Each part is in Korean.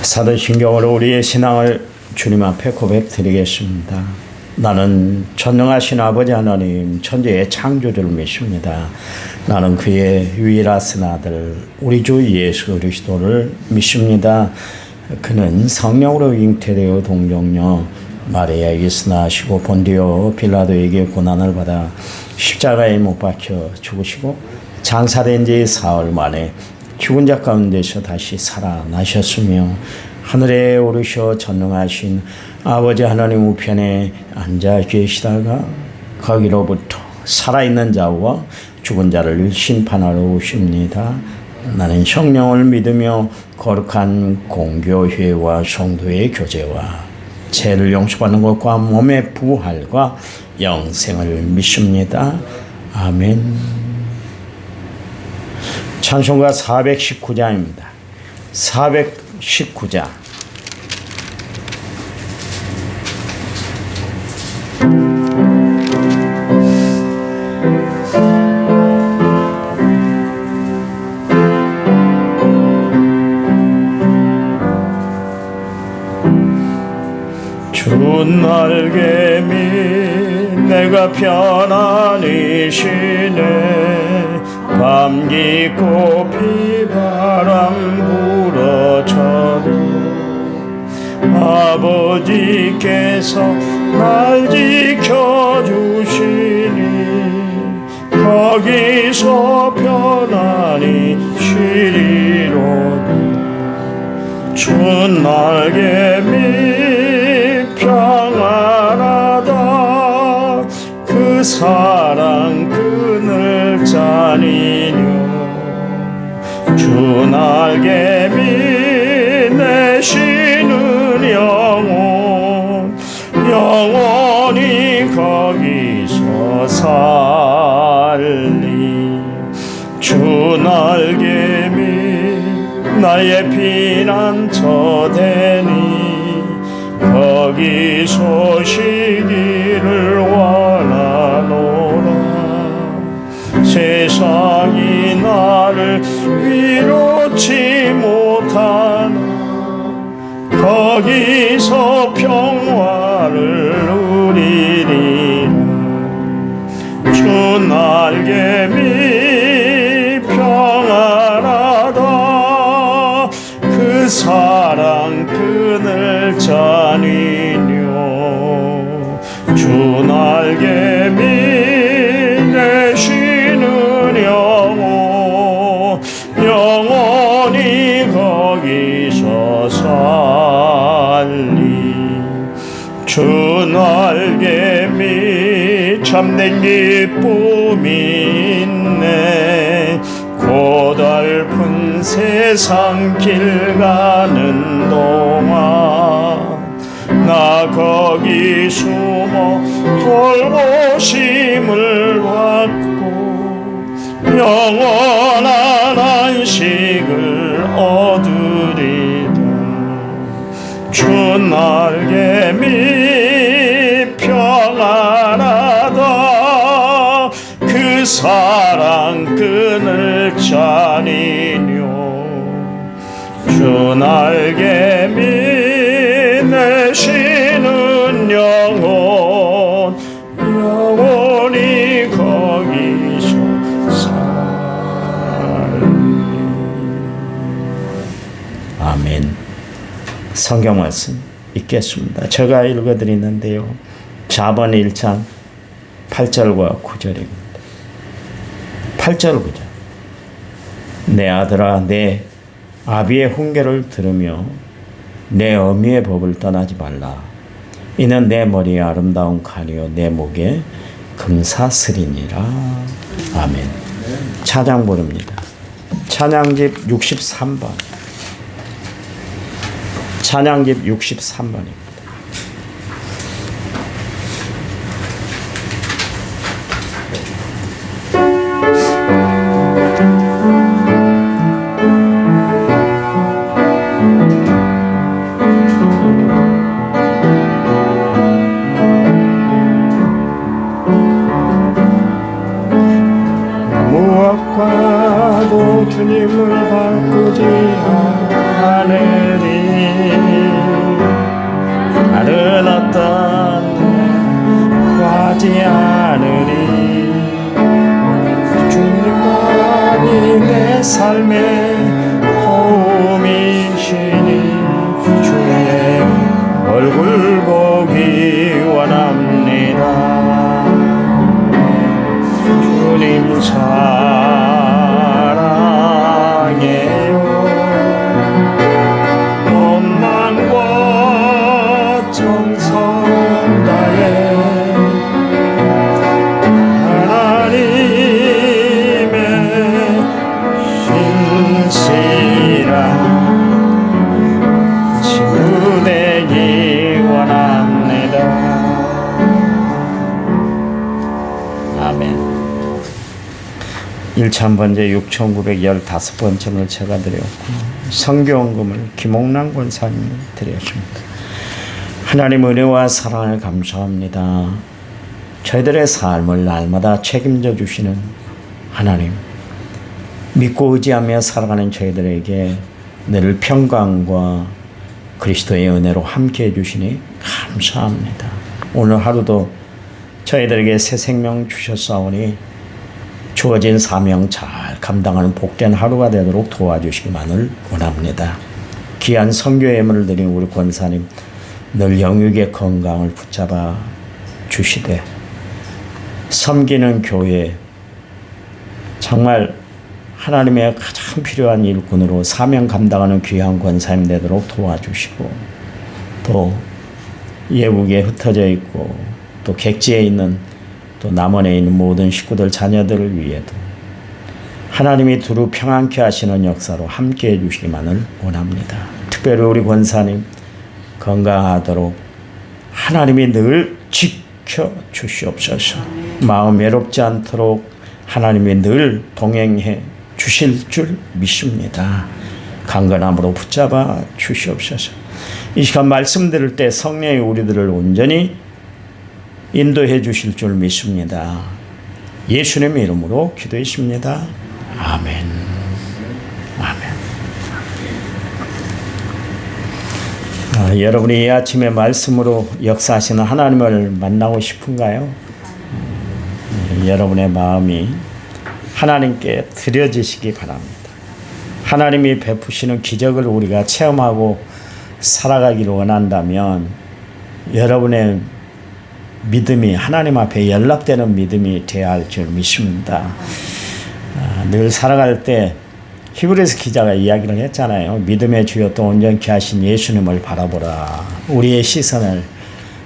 사도신경으로 우리의 신앙을 주님 앞에 고백드리겠습니다. 나는 전능하신 아버지 하나님 천지의 창조주를 믿습니다. 나는 그의 유일하신 아들 우리 주 예수 그리스도를 믿습니다. 그는 성령으로 잉태되어 동정녀 마리아에게 나시고 본디오 빌라도에게 고난을 받아 십자가에 못 박혀 죽으시고 장사된 지 사흘 만에 죽은 자 가운데서 다시 살아나셨으며 하늘에 오르셔 전능하신 아버지 하나님 우편에 앉아 계시다가 거기로부터 살아있는 자와 죽은 자를 심판하러 오십니다. 나는 성령을 믿으며 거룩한 공교회와 성도의 교제와 죄를 용서받는 것과 몸의 부활과 영생을 믿습니다. 아멘. 찬송가 419장입니다. 419장. 주 날개미 내가 편안히 쉬네 밤 깊고 비바람 불어쳐도 아버지께서 날 지켜주시니 거기서 편안히 쉬리로다. 주 날개미 평안하다. 그 사랑 그늘 짜니뇨. 주 날개미 내 쉬는 영혼 영원히 거기서 살리. 주 날개미 나의 피난처 되니 거기서 쉬기를 원하노라. 세상이 나를 위로치 못하나 거기서 평화를 누리리라. 주 날개미 평안하다. 그 사랑 그늘 짜니뇨. 주 날개미 내 쉬는 영혼 영원히 거기서 살리. 주 날개미 참된 기쁨이 있네. 고달픈 세상 길 가는 동안 나 거기 숨어 돌보심을 받고 영원한 안식을 얻으리라. 주 날개미 평안하다. 그 사랑 그늘 짜니뇨. 주 날개미 내 쉬는 영혼 영원히 거기서 살리. 아멘. 성경 말씀 읽겠습니다. 제가 읽어드리는데요. 자번 1장 8절과 9절입니다. 8절 9절. 내 아들아 내 아비의 훈계를 들으며 내 어미의 법을 떠나지 말라. 이는 내 머리에 아름다운 칼이요 내 목에 금사슬이니라. 아멘. 찬양 부릅니다. 찬양집 63번. 찬양집 63번입니다. 무엇과도 주님을 바꾸지 않으리. 얼굴 보기 원합니다. 주님 사랑해요. 온 마음과 정성 다해 하나님의 신실한 친구 되기 원합니다. 아멘. 1000번째 6915번째를 제가 드렸고 성교원금을 김옥란 권사님이 드렸습니다. 하나님 은혜와 사랑을 감사합니다. 저희들의 삶을 날마다 책임져 주시는 하나님, 믿고 의지하며 살아가는 저희들에게 늘 평강과 그리스도의 은혜로 함께해 주시니 감사합니다. 오늘 하루도 저희들에게 새 생명 주셨사오니 주어진 사명 잘 감당하는 복된 하루가 되도록 도와주시기만을 원합니다. 귀한 선교 예물을 드린 우리 권사님 늘 영육의 건강을 붙잡아 주시되 섬기는 교회 정말 하나님의 가장 필요한 일꾼으로 사명 감당하는 귀한 권사님 되도록 도와주시고 또 예국에 흩어져 있고 또 객지에 있는 또 남원에 있는 모든 식구들 자녀들을 위해도 하나님이 두루 평안케 하시는 역사로 함께해 주시기만을 원합니다. 특별히 우리 권사님 건강하도록 하나님이 늘 지켜 주시옵소서. 마음 외롭지 않도록 하나님이 늘 동행해 주실 줄 믿습니다. 강건함으로 붙잡아 주시옵소서. 이 시간 말씀 들을 때 성령이 우리들을 온전히 인도해 주실 줄 믿습니다. 예수님의 이름으로 기도했습니다. 아멘. 아멘. 여러분이 이 아침에 말씀으로 역사하시는 하나님을 만나고 싶은가요? 여러분의 마음이 하나님께 드려지시기 바랍니다. 하나님이 베푸시는 기적을 우리가 체험하고 살아가기를 원한다면 여러분의 믿음이 하나님 앞에 연락되는 믿음이 되어야 할 줄 믿습니다. 늘 살아갈 때 히브리서 기자가 이야기를 했잖아요. 믿음의 주여 또 온전케 하신 예수님을 바라보라. 우리의 시선을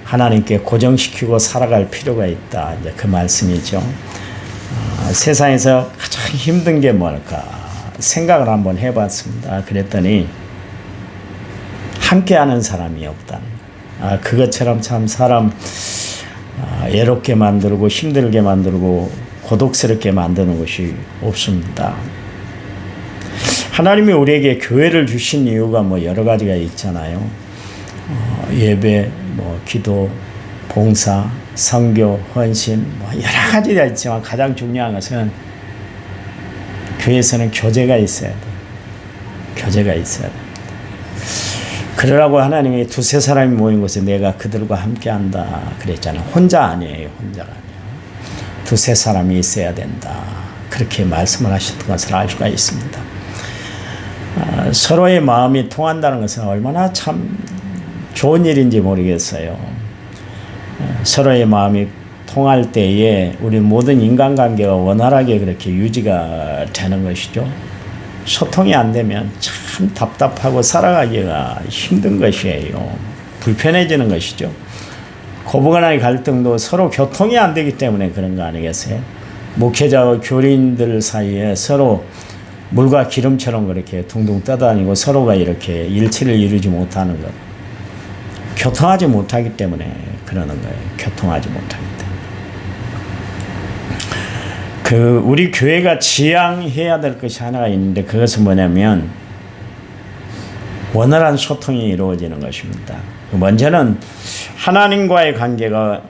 하나님께 고정시키고 살아갈 필요가 있다. 이제 그 말씀이죠. 세상에서 가장 힘든 게 뭘까 생각을 한번 해봤습니다. 그랬더니 함께하는 사람이 없다는 거예요. 그것처럼 참 사람 외롭게 만들고 힘들게 만들고 고독스럽게 만드는 것이 없습니다. 하나님이 우리에게 교회를 주신 이유가 뭐 여러 가지가 있잖아요. 예배, 기도, 봉사, 선교, 헌신 여러 가지가 있지만 가장 중요한 것은 교회에서는 교제가 있어야 돼요. 교제가 있어야 돼요. 그러라고 하나님이 두세 사람이 모인 곳에 내가 그들과 함께한다 그랬잖아요. 혼자 아니에요. 혼자가 아니에요. 두세 사람이 있어야 된다. 그렇게 말씀을 하셨던 것을 알 수가 있습니다. 서로의 마음이 통한다는 것은 얼마나 참 좋은 일인지 모르겠어요. 서로의 마음이 통할 때에 우리 모든 인간관계가 원활하게 그렇게 유지가 되는 것이죠. 소통이 안 되면 참 답답하고 살아가기가 힘든 것이에요. 불편해지는 것이죠. 고부간의 갈등도 서로 교통이 안 되기 때문에 그런 거 아니겠어요? 목회자와 교린들 사이에 서로 물과 기름처럼 그렇게 둥둥 떠다니고 서로가 이렇게 일치를 이루지 못하는 것. 교통하지 못하기 때문에 그러는 거예요. 교통하지 못하기 때문에. 우리 교회가 지향해야 될 것이 하나가 있는데 그것은 뭐냐면 원활한 소통이 이루어지는 것입니다. 먼저는 하나님과의 관계가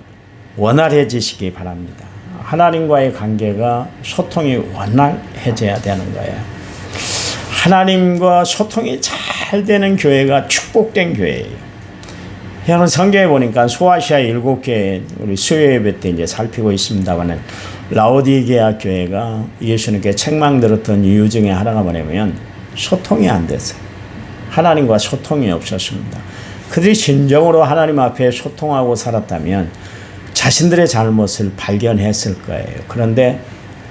원활해지시기 바랍니다. 하나님과의 관계가 소통이 원활해져야 되는 거예요. 하나님과 소통이 잘 되는 교회가 축복된 교회예요. 저는 성경에 보니까 소아시아 7개 우리 수요 예배 때 이제 살피고 있습니다만은 라오디게아 교회가 예수님께 책망 들었던 이유 중에 하나가 뭐냐면 소통이 안 됐어요. 하나님과 소통이 없었습니다. 그들이 진정으로 하나님 앞에 소통하고 살았다면 자신들의 잘못을 발견했을 거예요. 그런데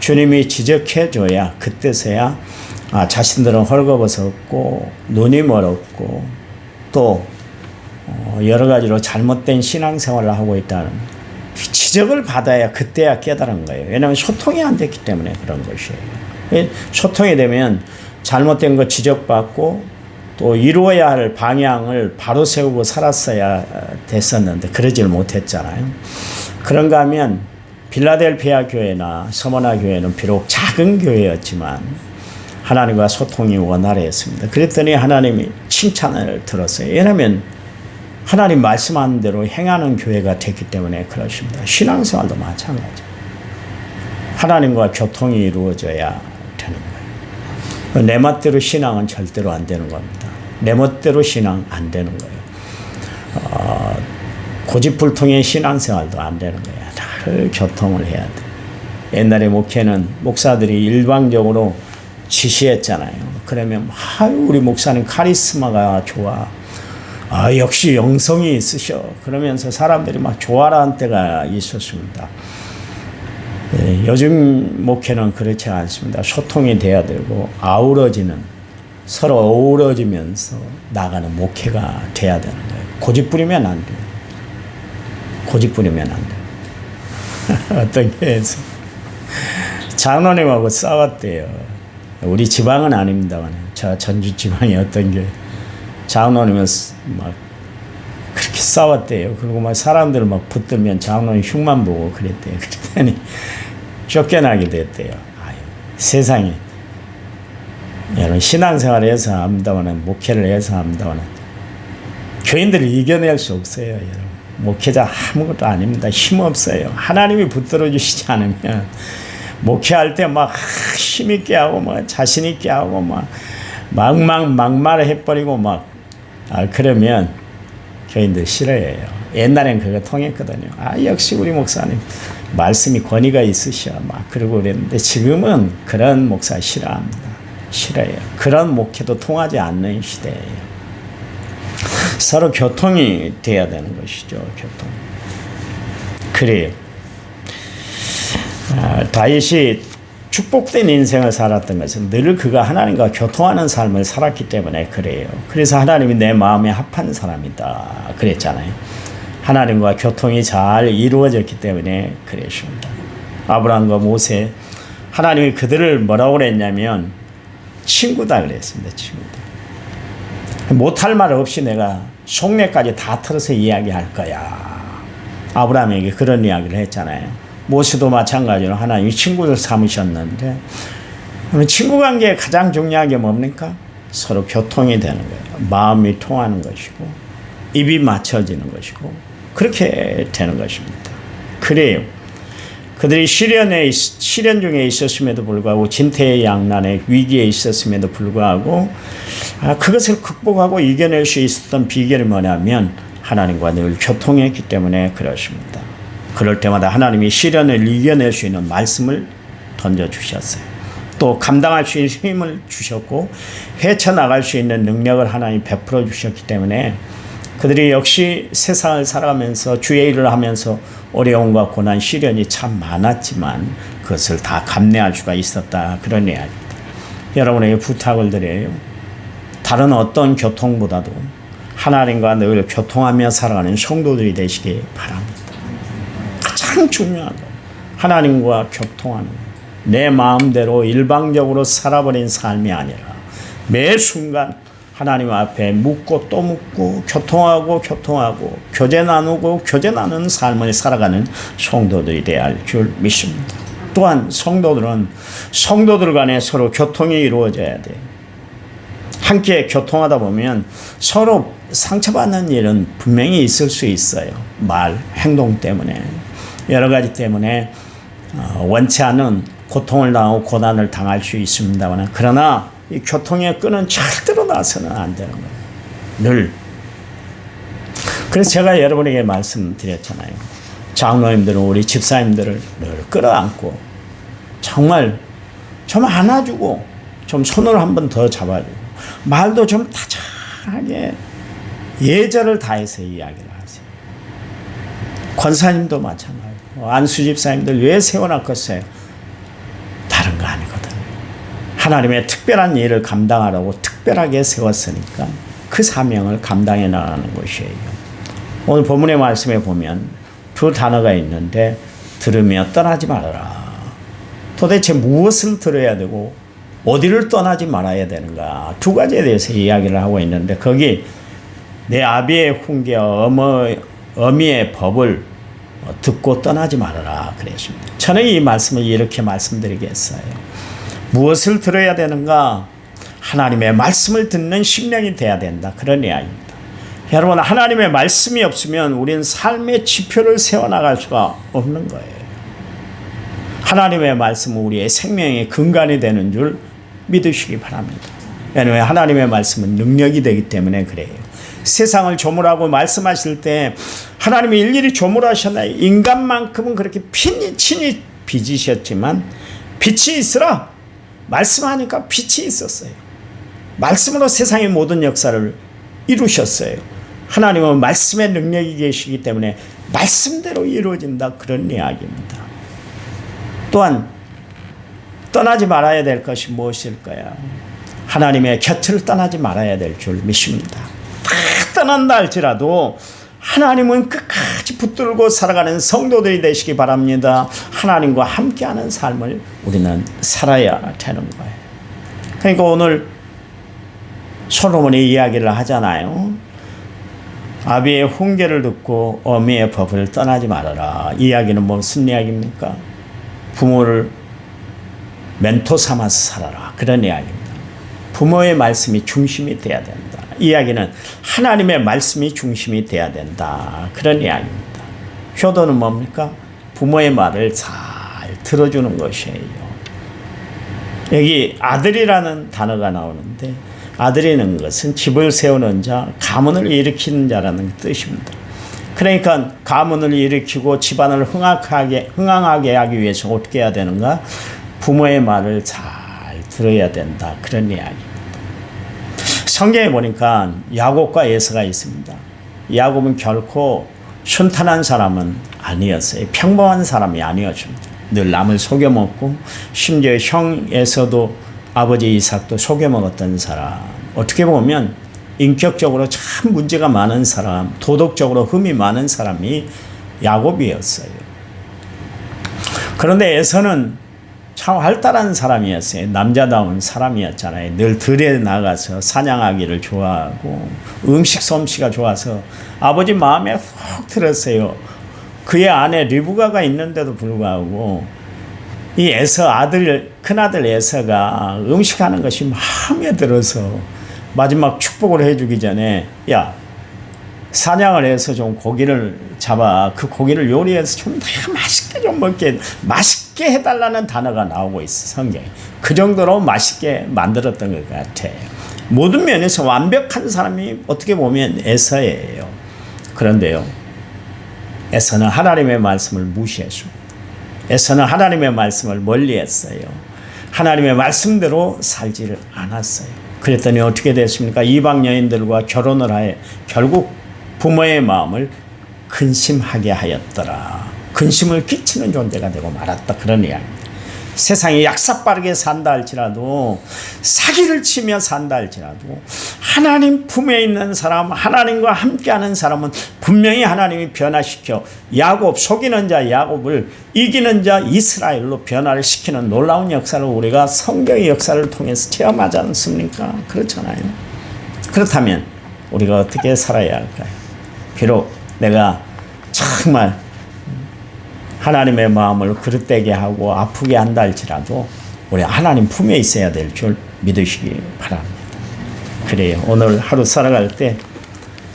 주님이 지적해줘야 그때서야 자신들은 헐거벗었고 눈이 멀었고 또 여러 가지로 잘못된 신앙생활을 하고 있다는 지적을 받아야 그때야 깨달은 거예요. 왜냐하면 소통이 안 됐기 때문에 그런 것이에요. 소통이 되면 잘못된 거 지적받고 또 이루어야 할 방향을 바로 세우고 살았어야 됐었는데 그러질 못했잖아요. 그런가 하면 빌라델피아 교회나 서머나 교회는 비록 작은 교회였지만 하나님과 소통이 원활했습니다. 그랬더니 하나님이 칭찬을 들었어요. 왜냐하면 하나님 말씀하는 대로 행하는 교회가 됐기 때문에 그렇습니다. 신앙생활도 마찬가지예요. 하나님과 교통이 이루어져야 되는 거예요. 내 멋대로 신앙은 절대로 안 되는 겁니다. 내 멋대로 신앙 안 되는 거예요. 고집불통의 신앙생활도 안 되는 거예요. 늘 교통을 해야 돼. 옛날에 목회는 목사들이 일방적으로 지시했잖아요. 그러면 우리 목사님 카리스마가 좋아. 역시 영성이 있으셔. 그러면서 사람들이 막 좋아라는 때가 있었습니다. 요즘 목회는 그렇지 않습니다. 소통이 돼야 되고 아우러지는 서로 어우러지면서 나가는 목회가 돼야 되는 거예요. 고집 부리면 안 돼요. 고집 부리면 안 돼요. 어떤 교회에서 장로님하고 싸웠대요. 우리 지방은 아닙니다만 저 전주 지방의 어떤 교회 장로님은 막 그렇게 싸웠대요. 그리고 막 사람들 막 붙들면 장로님 흉만 보고 그랬대요. 그랬더니 쫓겨나게 됐대요. 세상에 여러분 신앙생활을 해서 합니다만 목회를 해서 합니다만 교인들을 이겨낼 수 없어요. 여러분 목회자 아무것도 아닙니다. 힘없어요. 하나님이 붙들어 주시지 않으면 목회할 때 막 힘있게 하고 막 자신있게 하고 막 막말을 해버리고 막 그러면 교인들 싫어해요. 옛날엔 그거 통했거든요. 역시 우리 목사님 말씀이 권위가 있으셔 막 그러고 그랬는데 지금은 그런 목사 싫어합니다. 싫어해요. 그런 목회도 통하지 않는 시대예요. 서로 교통이 돼야 되는 것이죠. 교통. 그래요. 다윗이 축복된 인생을 살았던 것은 늘 그가 하나님과 교통하는 삶을 살았기 때문에 그래요. 그래서 하나님이 내 마음에 합한 사람이다 그랬잖아요. 하나님과 교통이 잘 이루어졌기 때문에 그랬습니다. 아브라함과 모세 하나님이 그들을 뭐라고 그랬냐면 친구다 그랬습니다. 친구다. 못할 말 없이 내가 속내까지 다 털어서 이야기할 거야. 아브라함에게 그런 이야기를 했잖아요. 모세도 마찬가지로 하나님이 친구를 삼으셨는데 친구 관계에 가장 중요한 게 뭡니까? 서로 교통이 되는 거예요. 마음이 통하는 것이고 입이 맞춰지는 것이고 그렇게 되는 것입니다. 그래요. 그들이 시련 중에 있었음에도 불구하고 진퇴양난의 위기에 있었음에도 불구하고 그것을 극복하고 이겨낼 수 있었던 비결이 뭐냐면 하나님과 늘 교통했기 때문에 그렇습니다. 그럴 때마다 하나님이 시련을 이겨낼 수 있는 말씀을 던져주셨어요. 또 감당할 수 있는 힘을 주셨고 헤쳐나갈 수 있는 능력을 하나님 베풀어 주셨기 때문에 그들이 역시 세상을 살아가면서 주의 일을 하면서 어려움과 고난, 시련이 참 많았지만 그것을 다 감내할 수가 있었다. 그런 이야기입니다. 여러분에게 부탁을 드려요. 다른 어떤 교통보다도 하나님과 늘 교통하며 살아가는 성도들이 되시기 바랍니다. 가장 중요한 거 하나님과 교통하는 거. 내 마음대로 일방적으로 살아버린 삶이 아니라 매 순간 하나님 앞에 묻고 또 묻고 교통하고 교제 나누고 교제 나누는 삶을 살아가는 성도들이 되어야 할 줄 믿습니다. 또한 성도들 간에 서로 교통이 이루어져야 돼요. 함께 교통하다 보면 서로 상처받는 일은 분명히 있을 수 있어요. 말, 행동 때문에 여러 가지 때문에 원치 않은 고통을 당하고 고난을 당할 수 있습니다만 그러나 이 교통의 끈은 절대로 놔서는 안 되는 거예요. 늘. 그래서 제가 여러분에게 말씀드렸잖아요. 장로님들은 우리 집사님들을 늘 끌어안고 정말 좀 안아주고 좀 손을 한 번 더 잡아주고 말도 좀 다정하게 예절을 다해서 이야기를 하세요. 권사님도 마찬가지고 안수 집사님들 왜 세워놨겠어요? 다른 거 아니거든요. 하나님의 특별한 일을 감당하라고 특별하게 세웠으니까 그 사명을 감당해 나가는 것이에요. 오늘 본문의 말씀에 보면 두 단어가 있는데 들으며 떠나지 말아라. 도대체 무엇을 들어야 되고 어디를 떠나지 말아야 되는가, 두 가지에 대해서 이야기를 하고 있는데 거기 내 아비의 훈계와 어미의 법을 듣고 떠나지 말아라 그랬습니다. 저는 이 말씀을 이렇게 말씀드리겠어요. 무엇을 들어야 되는가? 하나님의 말씀을 듣는 심령이 돼야 된다, 그런 이야기입니다. 여러분, 하나님의 말씀이 없으면 우리는 삶의 지표를 세워나갈 수가 없는 거예요. 하나님의 말씀은 우리의 생명의 근간이 되는 줄 믿으시기 바랍니다. 왜냐하면 하나님의 말씀은 능력이 되기 때문에 그래요. 세상을 조물하고 말씀하실 때 하나님이 일일이 조물하셨나요? 인간만큼은 그렇게 친히 빚으셨지만 빛이 있으라 말씀하니까 빛이 있었어요. 말씀으로 세상의 모든 역사를 이루셨어요. 하나님은 말씀의 능력이 계시기 때문에 말씀대로 이루어진다, 그런 이야기입니다. 또한 떠나지 말아야 될 것이 무엇일까요? 하나님의 곁을 떠나지 말아야 될 줄 믿습니다. 다 떠난다 할지라도 하나님은 끝까지 붙들고 살아가는 성도들이 되시기 바랍니다. 하나님과 함께하는 삶을 우리는 살아야 되는 거예요. 그러니까 오늘 솔로몬이 이야기를 하잖아요. 아비의 훈계를 듣고 어미의 법을 떠나지 말아라. 이 이야기는 무슨 이야기입니까? 부모를 멘토 삼아서 살아라, 그런 이야기입니다. 부모의 말씀이 중심이 돼야 된다. 이 이야기는 하나님의 말씀이 중심이 돼야 된다, 그런 이야기입니다. 효도는 뭡니까? 부모의 말을 잘 들어주는 것이에요. 여기 아들이라는 단어가 나오는데 아들이라는 것은 집을 세우는 자, 가문을 일으키는 자라는 뜻입니다. 그러니까 가문을 일으키고 집안을 흥황하게 하기 위해서 어떻게 해야 되는가? 부모의 말을 잘 들어야 된다, 그런 이야기입니다. 성경에 보니까 야곱과 에서가 있습니다. 야곱은 결코 순탄한 사람은 아니었어요. 평범한 사람이 아니었습니다. 늘 남을 속여먹고 심지어 형 에서도 아버지 이삭도 속여먹었던 사람. 어떻게 보면 인격적으로 참 문제가 많은 사람, 도덕적으로 흠이 많은 사람이 야곱이었어요. 그런데 에서는 참 활달한 사람이었어요. 남자다운 사람이었잖아요. 늘 들에 나가서 사냥하기를 좋아하고 음식 솜씨가 좋아서 아버지 마음에 훅 들었어요. 그의 아내 리브가가 있는데도 불구하고 이 에서 큰아들 에서가 음식하는 것이 마음에 들어서 마지막 축복을 해주기 전에, 야, 사냥을 해서 좀 고기를 잡아 그 고기를 요리해서 좀 더 맛있게 좀 먹게, 맛있게 해달라는 단어가 나오고 있어, 성경에. 그 정도로 맛있게 만들었던 것 같아요. 모든 면에서 완벽한 사람이 어떻게 보면 에서예요. 그런데요, 에서는 하나님의 말씀을 무시했습니다. 에서는 하나님의 말씀을 멀리했어요. 하나님의 말씀대로 살지를 않았어요. 그랬더니 어떻게 됐습니까? 이방 여인들과 결혼을 하여 결국 부모의 마음을 근심하게 하였더라. 근심을 끼치는 존재가 되고 말았다, 그런 이야기입니다. 세상에 약삭빠르게 산다 할지라도, 사기를 치며 산다 할지라도 하나님 품에 있는 사람, 하나님과 함께하는 사람은 분명히 하나님이 변화시켜 야곱, 속이는 자 야곱을 이기는 자 이스라엘로 변화를 시키는 놀라운 역사를 우리가 성경의 역사를 통해서 체험하지 않습니까? 그렇잖아요. 그렇다면 우리가 어떻게 살아야 할까요? 비록 내가 정말 하나님의 마음을 그릇되게 하고 아프게 한다 할지라도 우리 하나님 품에 있어야 될 줄 믿으시기 바랍니다. 그래요. 오늘 하루 살아갈 때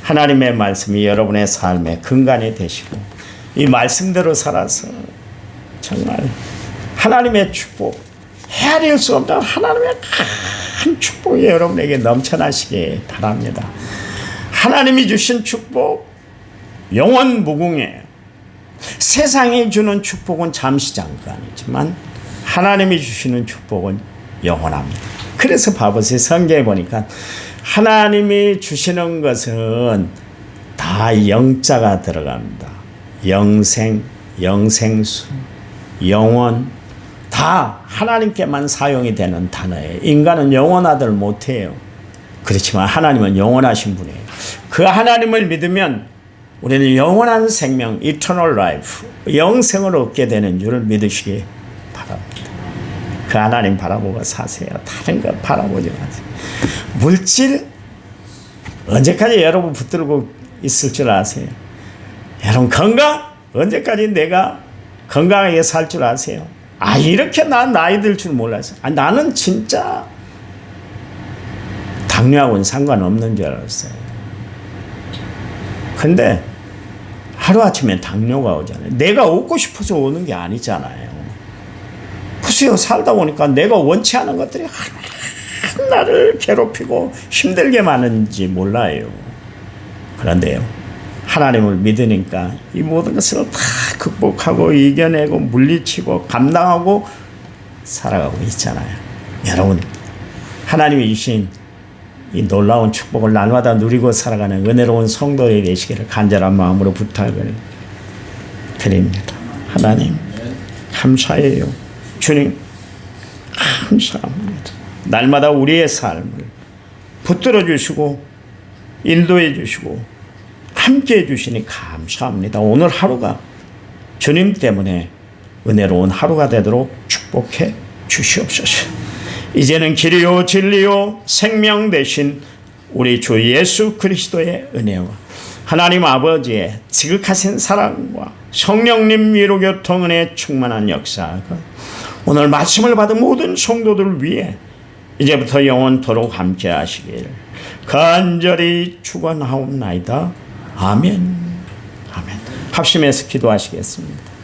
하나님의 말씀이 여러분의 삶의 근간이 되시고 이 말씀대로 살아서 정말 하나님의 축복, 헤아릴 수 없는 하나님의 큰 축복이 여러분에게 넘쳐나시기 바랍니다. 하나님이 주신 축복 영원 무궁해요. 세상이 주는 축복은 잠시 잠깐이지만 하나님이 주시는 축복은 영원합니다. 그래서 봐보세요. 성경에 보니까 하나님이 주시는 것은 다 영자가 들어갑니다. 영생, 영생수, 영원 다 하나님께만 사용이 되는 단어예요. 인간은 영원하들 못해요. 그렇지만 하나님은 영원하신 분이에요. 그 하나님을 믿으면 우리는 영원한 생명, eternal life, 영생을 얻게 되는 줄을 믿으시기 바랍니다. 그 하나님 바라보고 사세요. 다른 거 바라보지 마세요. 물질 언제까지 여러분 붙들고 있을 줄 아세요? 여러분 건강 언제까지 내가 건강하게 살 줄 아세요? 아 이렇게 난 나이 들 줄 몰랐어요. 아, 나는 진짜 당뇨하고는 상관없는 줄 알았어요. 근데 하루아침에 당뇨가 오잖아요. 내가 얻고 싶어서 오는 게 아니잖아요. 글쎄요, 살다 보니까 내가 원치 않은 것들이 나를 괴롭히고 힘들게 많은지 몰라요. 그런데요, 하나님을 믿으니까 이 모든 것을 다 극복하고 이겨내고 물리치고 감당하고 살아가고 있잖아요. 여러분, 하나님이 주신 이 놀라운 축복을 날마다 누리고 살아가는 은혜로운 성도들이 되시기를 간절한 마음으로 부탁을 드립니다. 하나님 감사해요. 주님 감사합니다. 날마다 우리의 삶을 붙들어 주시고 인도해 주시고 함께 해 주시니 감사합니다. 오늘 하루가 주님 때문에 은혜로운 하루가 되도록 축복해 주시옵소서. 이제는 길이요 진리요 생명 되신 우리 주 예수 그리스도의 은혜와 하나님 아버지의 지극하신 사랑과 성령님 위로 교통 은혜 충만한 역사가 오늘 말씀을 받은 모든 성도들을 위해 이제부터 영원토록 함께 하시길 간절히 축원하옵나이다. 아멘. 아멘. 합심해서 기도하시겠습니다.